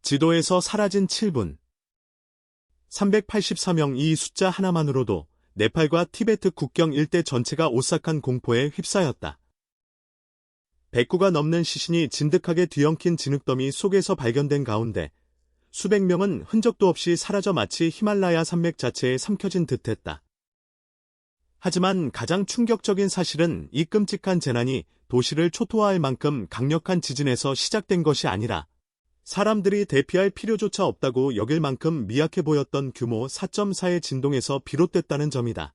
지도에서 사라진 7분. 384명. 이 숫자 하나만으로도 네팔과 티베트 국경 일대 전체가 오싹한 공포에 휩싸였다. 100구가 넘는 시신이 진득하게 뒤엉킨 진흙더미 속에서 발견된 가운데 수백 명은 흔적도 없이 사라져 마치 히말라야 산맥 자체에 삼켜진 듯했다. 하지만 가장 충격적인 사실은 이 끔찍한 재난이 도시를 초토화할 만큼 강력한 지진에서 시작된 것이 아니라 사람들이 대피할 필요조차 없다고 여길 만큼 미약해 보였던 규모 4.4의 진동에서 비롯됐다는 점이다.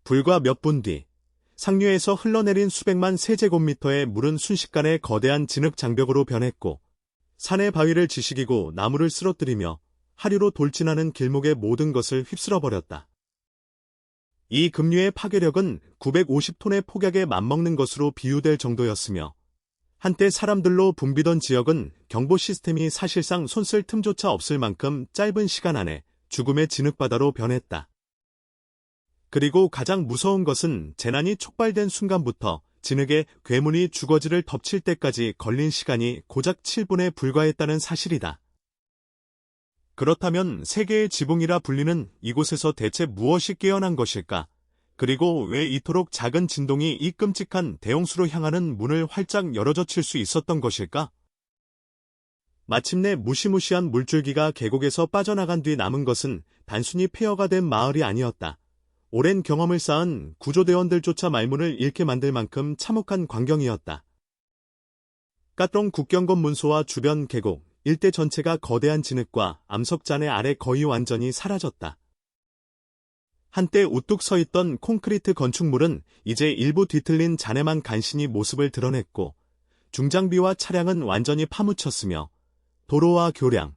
불과 몇 분 뒤, 상류에서 흘러내린 수백만 세제곱미터의 물은 순식간에 거대한 진흙 장벽으로 변했고 산의 바위를 지식이고 나무를 쓰러뜨리며 하류로 돌진하는 길목의 모든 것을 휩쓸어버렸다. 이 급류의 파괴력은 950톤의 폭약에 맞먹는 것으로 비유될 정도였으며 한때 사람들로 붐비던 지역은 경보 시스템이 사실상 손쓸 틈조차 없을 만큼 짧은 시간 안에 죽음의 진흙바다로 변했다. 그리고 가장 무서운 것은 재난이 촉발된 순간부터 진흙에 괴물이 주거지를 덮칠 때까지 걸린 시간이 고작 7분에 불과했다는 사실이다. 그렇다면 세계의 지붕이라 불리는 이곳에서 대체 무엇이 깨어난 것일까? 그리고 왜 이토록 작은 진동이 이 끔찍한 대홍수로 향하는 문을 활짝 열어젖힐 수 있었던 것일까? 마침내 무시무시한 물줄기가 계곡에서 빠져나간 뒤 남은 것은 단순히 폐허가 된 마을이 아니었다. 오랜 경험을 쌓은 구조대원들조차 말문을 잃게 만들 만큼 참혹한 광경이었다. 까똥 국경검 문소와 주변 계곡, 일대 전체가 거대한 진흙과 암석잔해 아래 거의 완전히 사라졌다. 한때 우뚝 서있던 콘크리트 건축물은 이제 일부 뒤틀린 잔해만 간신히 모습을 드러냈고 중장비와 차량은 완전히 파묻혔으며 도로와 교량,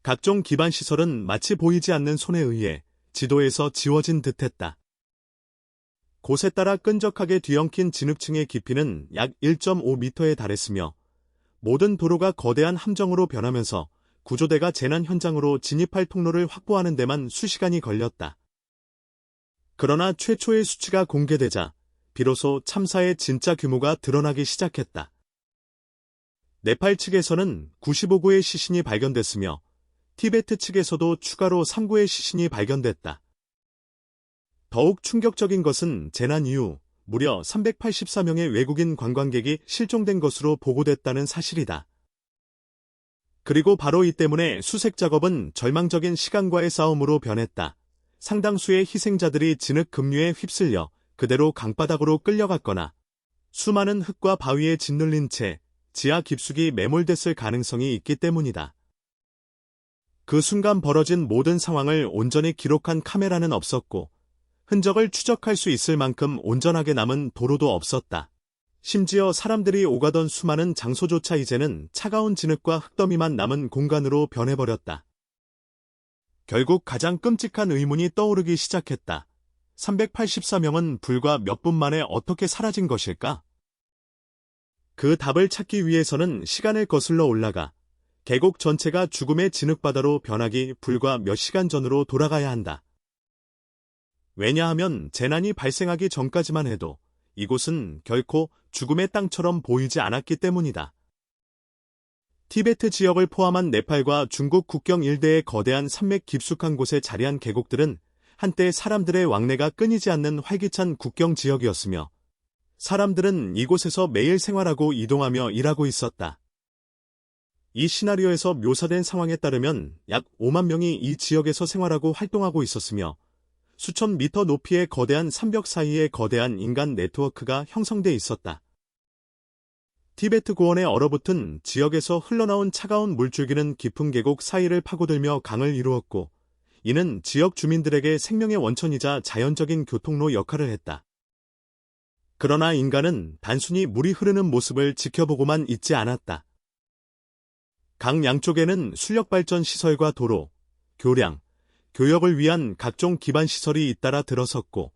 각종 기반시설은 마치 보이지 않는 손에 의해 지도에서 지워진 듯했다. 곳에 따라 끈적하게 뒤엉킨 진흙층의 깊이는 약 1.5m에 달했으며 모든 도로가 거대한 함정으로 변하면서 구조대가 재난 현장으로 진입할 통로를 확보하는 데만 수시간이 걸렸다. 그러나 최초의 수치가 공개되자 비로소 참사의 진짜 규모가 드러나기 시작했다. 네팔 측에서는 95구의 시신이 발견됐으며 티베트 측에서도 추가로 3구의 시신이 발견됐다. 더욱 충격적인 것은 재난 이후 무려 384명의 외국인 관광객이 실종된 것으로 보고됐다는 사실이다. 그리고 바로 이 때문에 수색 작업은 절망적인 시간과의 싸움으로 변했다. 상당수의 희생자들이 진흙 급류에 휩쓸려 그대로 강바닥으로 끌려갔거나 수많은 흙과 바위에 짓눌린 채 지하 깊숙이 매몰됐을 가능성이 있기 때문이다. 그 순간 벌어진 모든 상황을 온전히 기록한 카메라는 없었고 흔적을 추적할 수 있을 만큼 온전하게 남은 도로도 없었다. 심지어 사람들이 오가던 수많은 장소조차 이제는 차가운 진흙과 흙더미만 남은 공간으로 변해버렸다. 결국 가장 끔찍한 의문이 떠오르기 시작했다. 384명은 불과 몇 분 만에 어떻게 사라진 것일까? 그 답을 찾기 위해서는 시간을 거슬러 올라가 계곡 전체가 죽음의 진흙바다로 변하기 불과 몇 시간 전으로 돌아가야 한다. 왜냐하면 재난이 발생하기 전까지만 해도 이곳은 결코 죽음의 땅처럼 보이지 않았기 때문이다. 티베트 지역을 포함한 네팔과 중국 국경 일대의 거대한 산맥 깊숙한 곳에 자리한 계곡들은 한때 사람들의 왕래가 끊이지 않는 활기찬 국경 지역이었으며 사람들은 이곳에서 매일 생활하고 이동하며 일하고 있었다. 이 시나리오에서 묘사된 상황에 따르면 약 5만 명이 이 지역에서 생활하고 활동하고 있었으며 수천 미터 높이의 거대한 산벽 사이에 거대한 인간 네트워크가 형성돼 있었다. 티베트 고원에 얼어붙은 지역에서 흘러나온 차가운 물줄기는 깊은 계곡 사이를 파고들며 강을 이루었고 이는 지역 주민들에게 생명의 원천이자 자연적인 교통로 역할을 했다. 그러나 인간은 단순히 물이 흐르는 모습을 지켜보고만 있지 않았다. 강 양쪽에는 수력발전 시설과 도로, 교량, 교역을 위한 각종 기반시설이 잇따라 들어섰고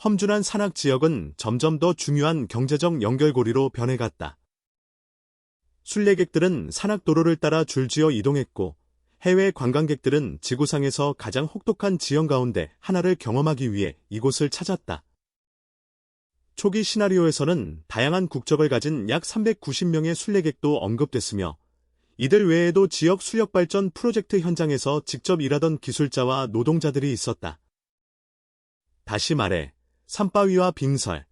험준한 산악 지역은 점점 더 중요한 경제적 연결고리로 변해갔다. 순례객들은 산악도로를 따라 줄지어 이동했고 해외 관광객들은 지구상에서 가장 혹독한 지형 가운데 하나를 경험하기 위해 이곳을 찾았다. 초기 시나리오에서는 다양한 국적을 가진 약 390명의 순례객도 언급됐으며 이들 외에도 지역 수력발전 프로젝트 현장에서 직접 일하던 기술자와 노동자들이 있었다. 다시 말해, 산바위와 빙설,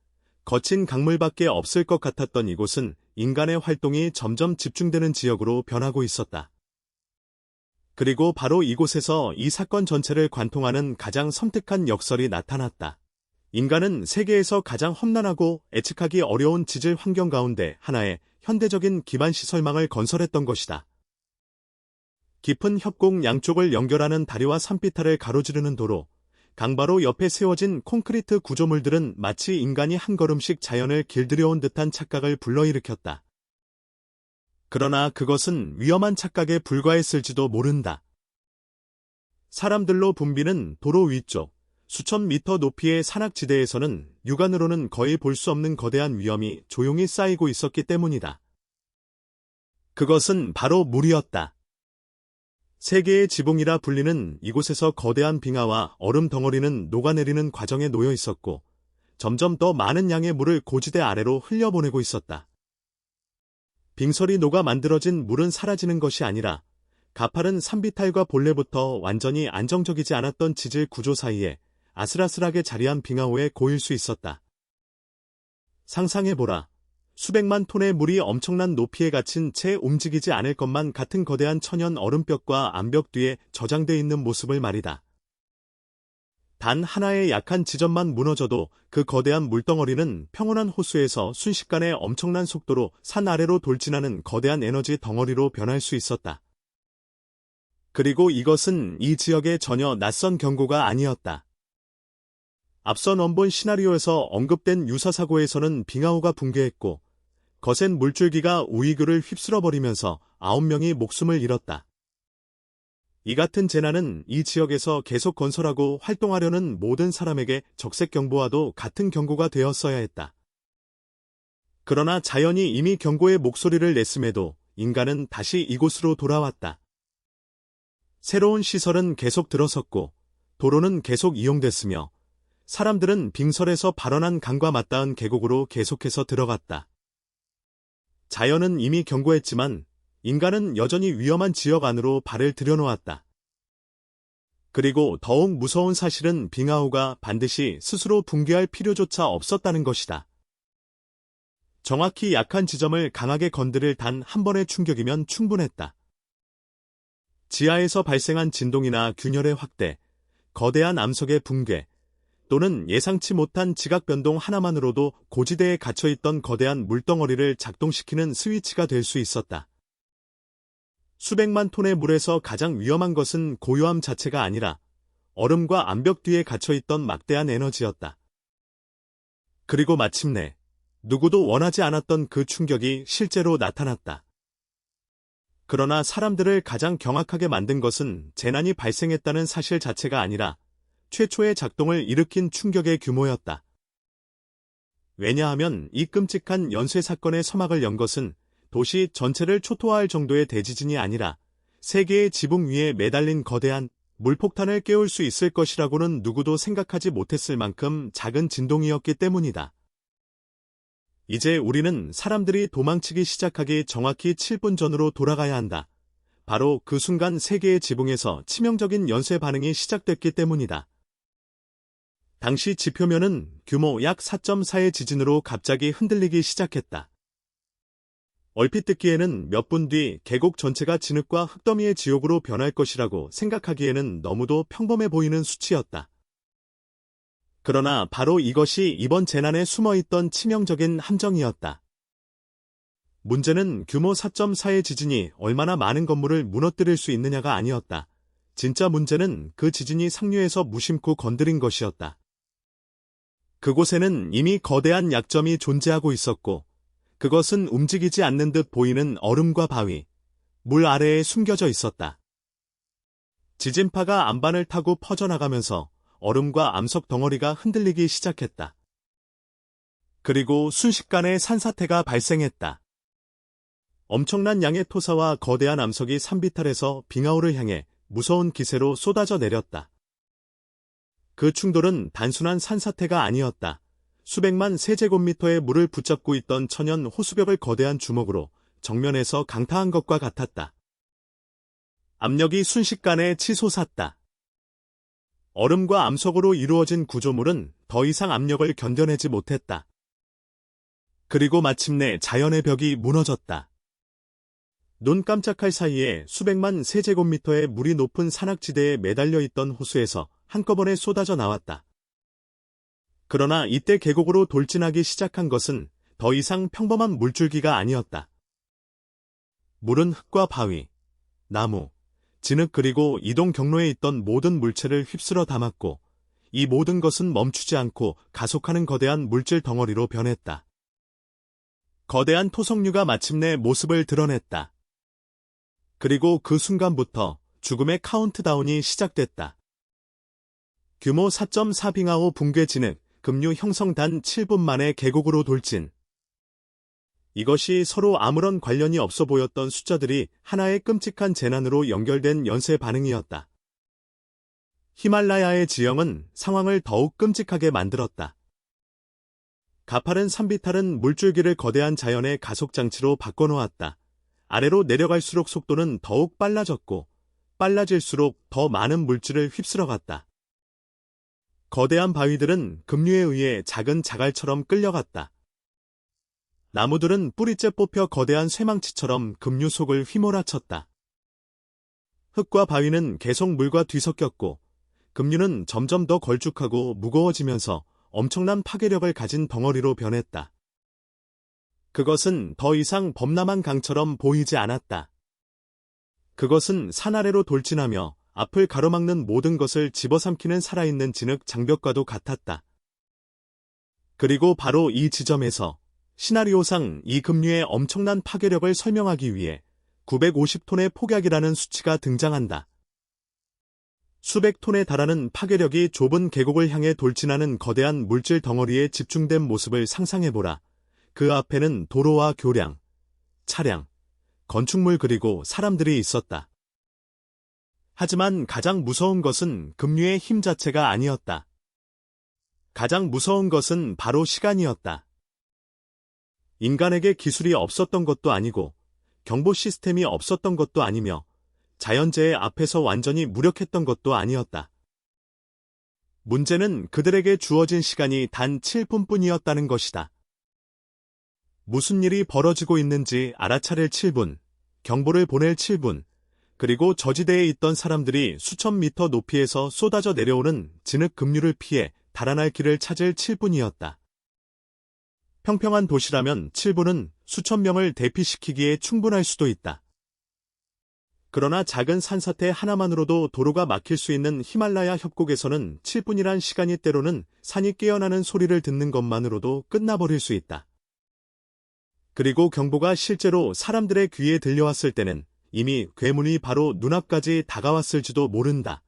거친 강물밖에 없을 것 같았던 이곳은 인간의 활동이 점점 집중되는 지역으로 변하고 있었다. 그리고 바로 이곳에서 이 사건 전체를 관통하는 가장 섬뜩한 역설이 나타났다. 인간은 세계에서 가장 험난하고 예측하기 어려운 지질 환경 가운데 하나의 현대적인 기반 시설망을 건설했던 것이다. 깊은 협곡 양쪽을 연결하는 다리와 산비탈을 가로지르는 도로, 강바로 옆에 세워진 콘크리트 구조물들은 마치 인간이 한 걸음씩 자연을 길들여온 듯한 착각을 불러일으켰다. 그러나 그것은 위험한 착각에 불과했을지도 모른다. 사람들로 붐비는 도로 위쪽, 수천 미터 높이의 산악지대에서는 육안으로는 거의 볼 수 없는 거대한 위험이 조용히 쌓이고 있었기 때문이다. 그것은 바로 물이었다. 세계의 지붕이라 불리는 이곳에서 거대한 빙하와 얼음 덩어리는 녹아내리는 과정에 놓여 있었고, 점점 더 많은 양의 물을 고지대 아래로 흘려보내고 있었다. 빙설이 녹아 만들어진 물은 사라지는 것이 아니라 가파른 산비탈과 본래부터 완전히 안정적이지 않았던 지질 구조 사이에 아슬아슬하게 자리한 빙하호에 고일 수 있었다. 상상해보라. 수백만 톤의 물이 엄청난 높이에 갇힌 채 움직이지 않을 것만 같은 거대한 천연 얼음벽과 암벽 뒤에 저장돼 있는 모습을 말이다. 단 하나의 약한 지점만 무너져도 그 거대한 물덩어리는 평온한 호수에서 순식간에 엄청난 속도로 산 아래로 돌진하는 거대한 에너지 덩어리로 변할 수 있었다. 그리고 이것은 이 지역의 전혀 낯선 경고가 아니었다. 앞서 넘본 시나리오에서 언급된 유사사고에서는 빙하호가 붕괴했고 거센 물줄기가 우이글을 휩쓸어버리면서 9명이 목숨을 잃었다. 이 같은 재난은 이 지역에서 계속 건설하고 활동하려는 모든 사람에게 적색 경보와도 같은 경고가 되었어야 했다. 그러나 자연이 이미 경고의 목소리를 냈음에도 인간은 다시 이곳으로 돌아왔다. 새로운 시설은 계속 들어섰고 도로는 계속 이용됐으며 사람들은 빙설에서 발원한 강과 맞닿은 계곡으로 계속해서 들어갔다. 자연은 이미 경고했지만 인간은 여전히 위험한 지역 안으로 발을 들여놓았다. 그리고 더욱 무서운 사실은 빙하호가 반드시 스스로 붕괴할 필요조차 없었다는 것이다. 정확히 약한 지점을 강하게 건드릴 단 한 번의 충격이면 충분했다. 지하에서 발생한 진동이나 균열의 확대, 거대한 암석의 붕괴, 또는 예상치 못한 지각 변동 하나만으로도 고지대에 갇혀있던 거대한 물덩어리를 작동시키는 스위치가 될 수 있었다. 수백만 톤의 물에서 가장 위험한 것은 고요함 자체가 아니라 얼음과 암벽 뒤에 갇혀있던 막대한 에너지였다. 그리고 마침내 누구도 원하지 않았던 그 충격이 실제로 나타났다. 그러나 사람들을 가장 경악하게 만든 것은 재난이 발생했다는 사실 자체가 아니라 최초의 작동을 일으킨 충격의 규모였다. 왜냐하면 이 끔찍한 연쇄 사건의 서막을 연 것은 도시 전체를 초토화할 정도의 대지진이 아니라 세계의 지붕 위에 매달린 거대한 물폭탄을 깨울 수 있을 것이라고는 누구도 생각하지 못했을 만큼 작은 진동이었기 때문이다. 이제 우리는 사람들이 도망치기 시작하기 정확히 7분 전으로 돌아가야 한다. 바로 그 순간 세계의 지붕에서 치명적인 연쇄 반응이 시작됐기 때문이다. 당시 지표면은 규모 약 4.4의 지진으로 갑자기 흔들리기 시작했다. 얼핏 듣기에는 몇 분 뒤 계곡 전체가 진흙과 흙더미의 지옥으로 변할 것이라고 생각하기에는 너무도 평범해 보이는 수치였다. 그러나 바로 이것이 이번 재난에 숨어있던 치명적인 함정이었다. 문제는 규모 4.4의 지진이 얼마나 많은 건물을 무너뜨릴 수 있느냐가 아니었다. 진짜 문제는 그 지진이 상류에서 무심코 건드린 것이었다. 그곳에는 이미 거대한 약점이 존재하고 있었고 그것은 움직이지 않는 듯 보이는 얼음과 바위, 물 아래에 숨겨져 있었다. 지진파가 안반을 타고 퍼져나가면서 얼음과 암석 덩어리가 흔들리기 시작했다. 그리고 순식간에 산사태가 발생했다. 엄청난 양의 토사와 거대한 암석이 산비탈에서 빙하호를 향해 무서운 기세로 쏟아져 내렸다. 그 충돌은 단순한 산사태가 아니었다. 수백만 세제곱미터의 물을 붙잡고 있던 천연 호수벽을 거대한 주먹으로 정면에서 강타한 것과 같았다. 압력이 순식간에 치솟았다. 얼음과 암석으로 이루어진 구조물은 더 이상 압력을 견뎌내지 못했다. 그리고 마침내 자연의 벽이 무너졌다. 눈 깜짝할 사이에 수백만 세제곱미터의 물이 높은 산악지대에 매달려 있던 호수에서 한꺼번에 쏟아져 나왔다. 그러나 이때 계곡으로 돌진하기 시작한 것은 더 이상 평범한 물줄기가 아니었다. 물은 흙과 바위, 나무, 진흙 그리고 이동 경로에 있던 모든 물체를 휩쓸어 담았고 이 모든 것은 멈추지 않고 가속하는 거대한 물질 덩어리로 변했다. 거대한 토석류가 마침내 모습을 드러냈다. 그리고 그 순간부터 죽음의 카운트다운이 시작됐다. 규모 4.4 빙하호 붕괴 진흙, 급류 형성 단 7분 만에 계곡으로 돌진. 이것이 서로 아무런 관련이 없어 보였던 숫자들이 하나의 끔찍한 재난으로 연결된 연쇄 반응이었다. 히말라야의 지형은 상황을 더욱 끔찍하게 만들었다. 가파른 산비탈은 물줄기를 거대한 자연의 가속장치로 바꿔놓았다. 아래로 내려갈수록 속도는 더욱 빨라졌고 빨라질수록 더 많은 물질을 휩쓸어갔다. 거대한 바위들은 급류에 의해 작은 자갈처럼 끌려갔다. 나무들은 뿌리째 뽑혀 거대한 쇠망치처럼 급류 속을 휘몰아쳤다. 흙과 바위는 계속 물과 뒤섞였고 급류는 점점 더 걸쭉하고 무거워지면서 엄청난 파괴력을 가진 덩어리로 변했다. 그것은 더 이상 범람한 강처럼 보이지 않았다. 그것은 산 아래로 돌진하며 앞을 가로막는 모든 것을 집어삼키는 살아있는 진흙 장벽과도 같았다. 그리고 바로 이 지점에서 시나리오상 이 급류의 엄청난 파괴력을 설명하기 위해 950톤의 폭약이라는 수치가 등장한다. 수백 톤에 달하는 파괴력이 좁은 계곡을 향해 돌진하는 거대한 물질 덩어리에 집중된 모습을 상상해보라. 그 앞에는 도로와 교량, 차량, 건축물 그리고 사람들이 있었다. 하지만 가장 무서운 것은 급류의 힘 자체가 아니었다. 가장 무서운 것은 바로 시간이었다. 인간에게 기술이 없었던 것도 아니고 경보 시스템이 없었던 것도 아니며 자연재해 앞에서 완전히 무력했던 것도 아니었다. 문제는 그들에게 주어진 시간이 단 7분뿐이었다는 것이다. 무슨 일이 벌어지고 있는지 알아차릴 7분, 경보를 보낼 7분, 그리고 저지대에 있던 사람들이 수천 미터 높이에서 쏟아져 내려오는 진흙 급류를 피해 달아날 길을 찾을 7분이었다. 평평한 도시라면 7분은 수천 명을 대피시키기에 충분할 수도 있다. 그러나 작은 산사태 하나만으로도 도로가 막힐 수 있는 히말라야 협곡에서는 7분이란 시간이 때로는 산이 깨어나는 소리를 듣는 것만으로도 끝나버릴 수 있다. 그리고 경보가 실제로 사람들의 귀에 들려왔을 때는 이미 괴물이 바로 눈앞까지 다가왔을지도 모른다.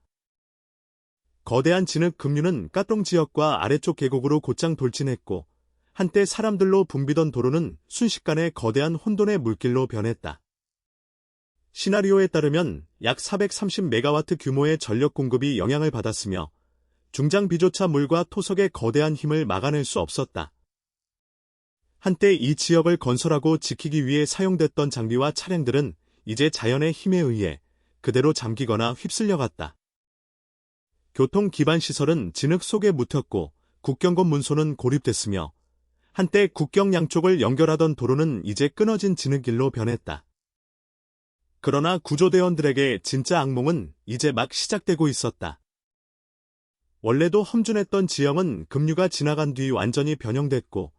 거대한 진흙 급류는 까똥 지역과 아래쪽 계곡으로 곧장 돌진했고 한때 사람들로 붐비던 도로는 순식간에 거대한 혼돈의 물길로 변했다. 시나리오에 따르면 약 430메가와트 규모의 전력 공급이 영향을 받았으며 중장비조차 물과 토석의 거대한 힘을 막아낼 수 없었다. 한때 이 지역을 건설하고 지키기 위해 사용됐던 장비와 차량들은 이제 자연의 힘에 의해 그대로 잠기거나 휩쓸려갔다. 교통 기반 시설은 진흙 속에 묻혔고 국경권 문소는 고립됐으며 한때 국경 양쪽을 연결하던 도로는 이제 끊어진 진흙길로 변했다. 그러나 구조대원들에게 진짜 악몽은 이제 막 시작되고 있었다. 원래도 험준했던 지형은 급류가 지나간 뒤 완전히 변형됐고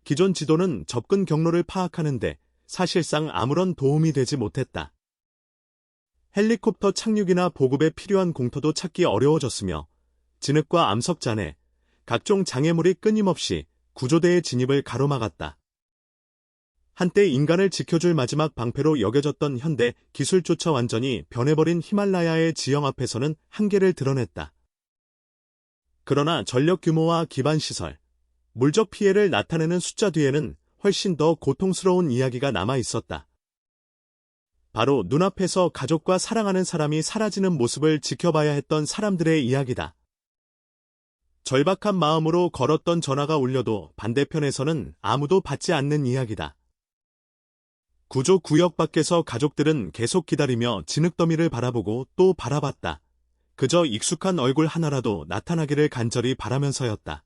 기존 지도는 접근 경로를 파악하는데 사실상 아무런 도움이 되지 못했다. 헬리콥터 착륙이나 보급에 필요한 공터도 찾기 어려워졌으며 진흙과 암석잔해, 각종 장애물이 끊임없이 구조대의 진입을 가로막았다. 한때 인간을 지켜줄 마지막 방패로 여겨졌던 현대 기술조차 완전히 변해버린 히말라야의 지형 앞에서는 한계를 드러냈다. 그러나 전력 규모와 기반 시설, 물적 피해를 나타내는 숫자 뒤에는 훨씬 더 고통스러운 이야기가 남아 있었다. 바로 눈앞에서 가족과 사랑하는 사람이 사라지는 모습을 지켜봐야 했던 사람들의 이야기다. 절박한 마음으로 걸었던 전화가 울려도 반대편에서는 아무도 받지 않는 이야기다. 구조 구역 밖에서 가족들은 계속 기다리며 진흙더미를 바라보고 또 바라봤다. 그저 익숙한 얼굴 하나라도 나타나기를 간절히 바라면서였다.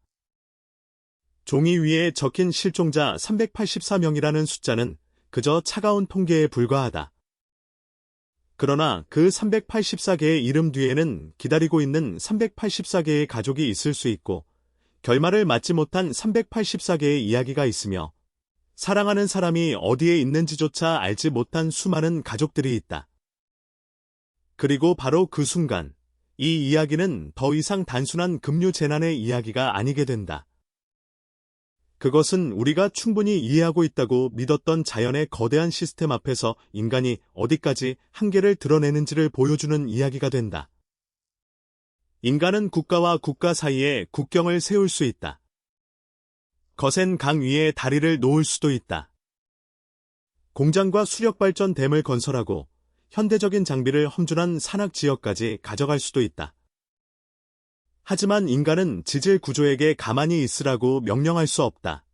종이 위에 적힌 실종자 384명이라는 숫자는 그저 차가운 통계에 불과하다. 그러나 그 384개의 이름 뒤에는 기다리고 있는 384개의 가족이 있을 수 있고, 결말을 맞지 못한 384개의 이야기가 있으며, 사랑하는 사람이 어디에 있는지조차 알지 못한 수많은 가족들이 있다. 그리고 바로 그 순간, 이 이야기는 더 이상 단순한 급류 재난의 이야기가 아니게 된다. 그것은 우리가 충분히 이해하고 있다고 믿었던 자연의 거대한 시스템 앞에서 인간이 어디까지 한계를 드러내는지를 보여주는 이야기가 된다. 인간은 국가와 국가 사이에 국경을 세울 수 있다. 거센 강 위에 다리를 놓을 수도 있다. 공장과 수력발전댐을 건설하고 현대적인 장비를 험준한 산악 지역까지 가져갈 수도 있다. 하지만 인간은 지질 구조에게 가만히 있으라고 명령할 수 없다.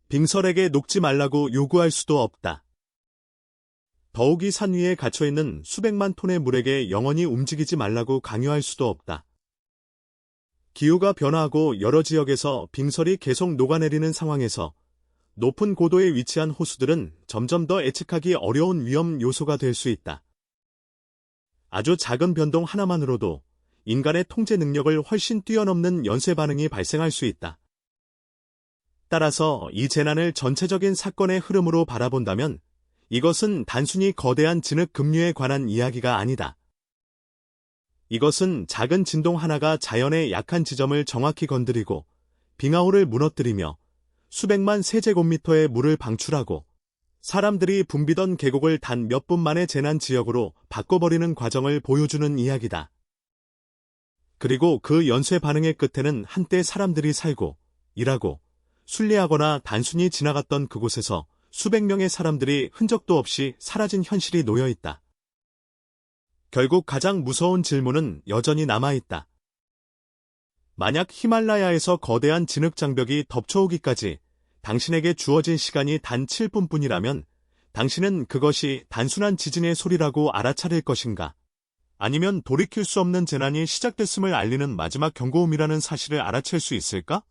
빙설에게 녹지 말라고 요구할 수도 없다. 더욱이 산 위에 갇혀있는 수백만 톤의 물에게 영원히 움직이지 말라고 강요할 수도 없다. 기후가 변화하고 여러 지역에서 빙설이 계속 녹아내리는 상황에서 높은 고도에 위치한 호수들은 점점 더 예측하기 어려운 위험 요소가 될 수 있다. 아주 작은 변동 하나만으로도 인간의 통제 능력을 훨씬 뛰어넘는 연쇄 반응이 발생할 수 있다. 따라서 이 재난을 전체적인 사건의 흐름으로 바라본다면 이것은 단순히 거대한 진흙 급류에 관한 이야기가 아니다. 이것은 작은 진동 하나가 자연의 약한 지점을 정확히 건드리고 빙하호를 무너뜨리며 수백만 세제곱미터의 물을 방출하고 사람들이 붐비던 계곡을 단 몇 분 만에 재난 지역으로 바꿔버리는 과정을 보여주는 이야기다. 그리고 그 연쇄 반응의 끝에는 한때 사람들이 살고, 일하고, 순례하거나 단순히 지나갔던 그곳에서 수백 명의 사람들이 흔적도 없이 사라진 현실이 놓여 있다. 결국 가장 무서운 질문은 여전히 남아있다. 만약 히말라야에서 거대한 진흙 장벽이 덮쳐오기까지 당신에게 주어진 시간이 단 7분뿐이라면 당신은 그것이 단순한 지진의 소리라고 알아차릴 것인가? 아니면 돌이킬 수 없는 재난이 시작됐음을 알리는 마지막 경고음이라는 사실을 알아챌 수 있을까?